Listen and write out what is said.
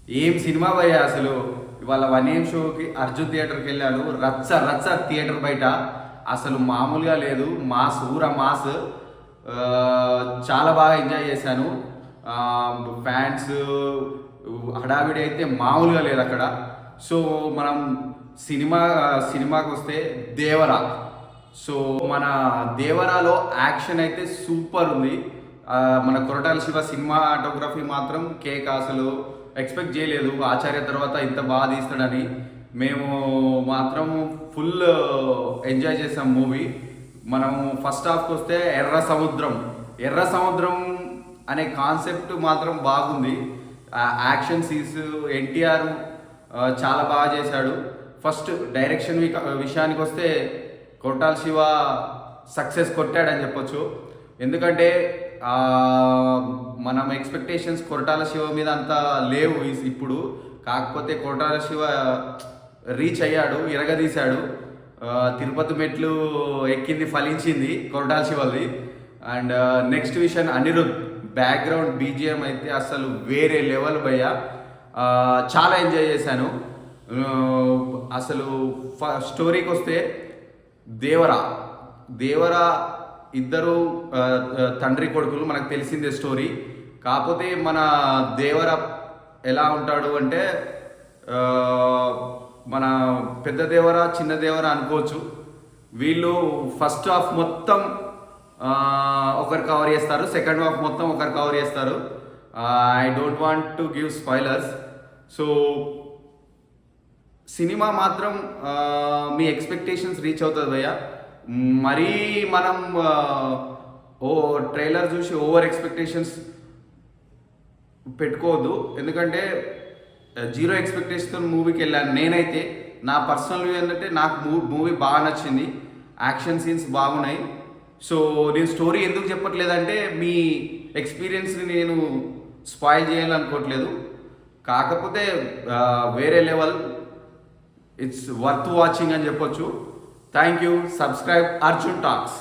ఏం సినిమా భయ్యా అసలు. ఇవాళ 1 AM షోకి అర్జున్ థియేటర్కి వెళ్ళాను. రచ్చ రచ్చ థియేటర్ బయట. అసలు మామూలుగా లేదు. మాస్ ఊర మాస్. ఆ, చాలా బాగా ఎంజాయ్ చేశాను. ఫ్యాన్స్ హడావిడి అయితే మామూలుగా లేదు అక్కడ. సో మనం సినిమాకి వస్తే దేవరా. సో మన దేవరాలో యాక్షన్ అయితే సూపర్ ఉంది. మన కొరటాల శివ సినిమాటోగ్రఫీ మాత్రం కేక్. అసలు ఎక్స్పెక్ట్ చేయలేదు ఆచార్య తర్వాత ఇంత బాగా తీస్తాడని. మేము మాత్రం ఫుల్ ఎంజాయ్ చేసాం మూవీ. మనం ఫస్ట్ హాఫ్కి వస్తే ఎర్ర సముద్రం అనే కాన్సెప్ట్ మాత్రం బాగుంది. యాక్షన్ సీన్స్ ఎన్టీఆర్ చాలా బాగా చేశాడు. ఫస్ట్ డైరెక్షన్ విషయానికి వస్తే కొట్టాల శివ సక్సెస్ కొట్టాడని చెప్పొచ్చు. ఎందుకంటే మనం ఎక్స్పెక్టేషన్స్ కొరటాల శివ మీద అంత లేవు ఇప్పుడు. కాకపోతే కొరటాల శివ రీచ్ అయ్యాడు, ఇరగదీశాడు. తిరుపతి మెట్లు ఎక్కింది, ఫలించింది కొరటాల శివది. అండ్ నెక్స్ట్ విషయం అనిరుద్ బ్యాక్గ్రౌండ్ బీజిఎం అయితే అసలు వేరే లెవెల్ భయ్య. చాలా ఎంజాయ్ చేశాను. అసలు స్టోరీకి వస్తే దేవరా ఇద్దరు తండ్రి కొడుకులు, మనకు తెలిసిందే స్టోరీ. కాకపోతే మన దేవర ఎలా ఉంటాడు అంటే మన పెద్ద దేవర చిన్న దేవర అనుకోవచ్చు. వీళ్ళు ఫస్ట్ హాఫ్ మొత్తం ఒకరు కవర్ చేస్తారు, సెకండ్ హాఫ్ మొత్తం ఒకరు కవర్ చేస్తారు. I don't want to give spoilers. So cinema మాత్రం మీ ఎక్స్పెక్టేషన్స్ రీచ్ అవుతుంది భయ్య. మరీ మనం ట్రైలర్ చూసి ఓవర్ ఎక్స్పెక్టేషన్స్ పెట్టుకోవద్దు. ఎందుకంటే 0 ఎక్స్పెక్టేషన్తో మూవీకి వెళ్ళాను నేనైతే. నా పర్సనల్ వ్యూ ఏంటంటే నాకు మూవీ బాగా నచ్చింది, యాక్షన్ సీన్స్ బాగున్నాయి. సో నేను స్టోరీ ఎందుకు చెప్పట్లేదంటే మీ ఎక్స్పీరియన్స్ని నేను స్పాయిల్ చేయాలనుకోవట్లేదు. కాకపోతే వేరే లెవెల్, ఇట్స్ వర్త్ వాచింగ్ అని చెప్పొచ్చు. Thank you. Subscribe Arjun talks.